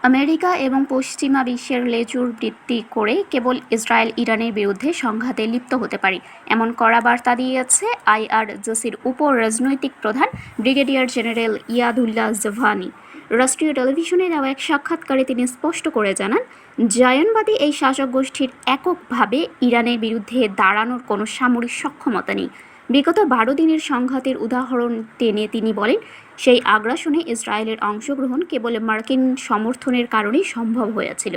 America এবং পশ্চিমা বিশ্বের লেজুর বৃত্তি করে কেবল ইসরায়েল ইরানের বিরুদ্ধে সংঘাতে লিপ্ত হতে পারে, এমন কড়া বার্তা দিয়েছে আইআরজিসির উপ রাজনৈতিক প্রধান ব্রিগেডিয়ার জেনারেল ইয়াদুল্লাহ জাভানি। রাষ্ট্রীয় টেলিভিশনে দেওয়া এক সাক্ষাৎকারে তিনি স্পষ্ট করে জানান, জায়নবাদী এই শাসক গোষ্ঠীর এককভাবে ইরানের বিরুদ্ধে দাঁড়ানোর কোনো সামরিক সক্ষমতা নেই। বিগত 12 দিনের সংঘাতের উদাহরণ টেনে তিনি বলেন, সেই আগ্রাসনে ইসরায়েলের অংশগ্রহণ কেবল মার্কিন সমর্থনের কারণেই সম্ভব হয়েছিল।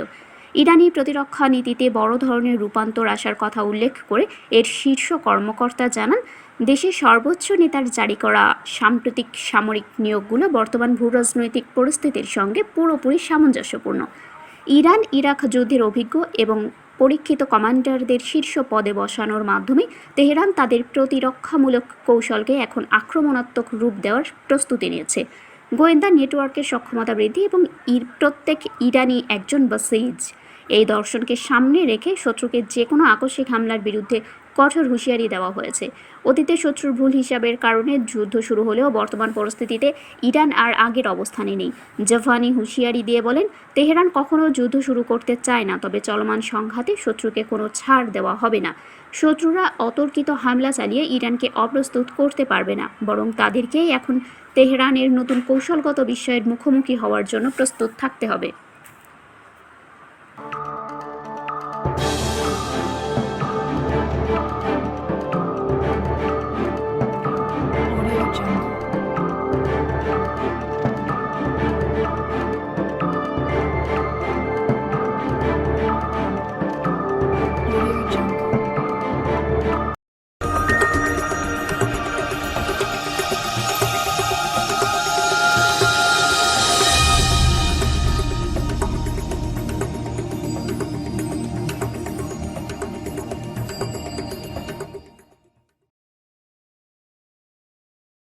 ইরানি প্রতিরক্ষা নীতিতে বড় ধরনের রূপান্তর আসার কথা উল্লেখ করে এর শীর্ষ কর্মকর্তা জানান, দেশের সর্বোচ্চ নেতার জারি করা সাম্প্রতিক সামরিক নিয়োগগুলো বর্তমান ভূরাজনৈতিক পরিস্থিতির সঙ্গে পুরোপুরি সামঞ্জস্যপূর্ণ। ইরান ইরাক যুদ্ধের অভিজ্ঞ এবং পরীক্ষিত কমান্ডারদের শীর্ষ পদে বসানোর মাধ্যমে তেহরান তাদের প্রতিরক্ষামূলক কৌশলকে এখন আক্রমণাত্মক রূপ দেওয়ার প্রস্তুতি নিয়েছে। গোয়েন্দা নেটওয়ার্কের সক্ষমতা বৃদ্ধি এবং প্রত্যেক ইরানি একজন বাসিজ, এই দর্শনকে সামনে রেখে শত্রুকে যে কোনো আকস্মিক হামলার বিরুদ্ধে কঠোর হুঁশিয়ারি দেওয়া হয়েছে। অতীতে শত্রুর ভুল হিসাবের কারণে যুদ্ধ শুরু হলেও বর্তমান পরিস্থিতিতে ইরান আর আগের অবস্থানে নেই। জাভানি হুঁশিয়ারি দিয়ে বলেন, তেহরান কখনো যুদ্ধ শুরু করতে চায় না, তবে চলমান সংঘাতে শত্রুকে কোনো ছাড় দেওয়া হবে না। শত্রুরা অতর্কিত হামলা চালিয়ে ইরানকে অপ্রস্তুত করতে পারবে না, বরং তাদেরকেই এখন তেহরানের নতুন কৌশলগত বিষয়ের মুখোমুখি হওয়ার জন্য প্রস্তুত থাকতে হবে।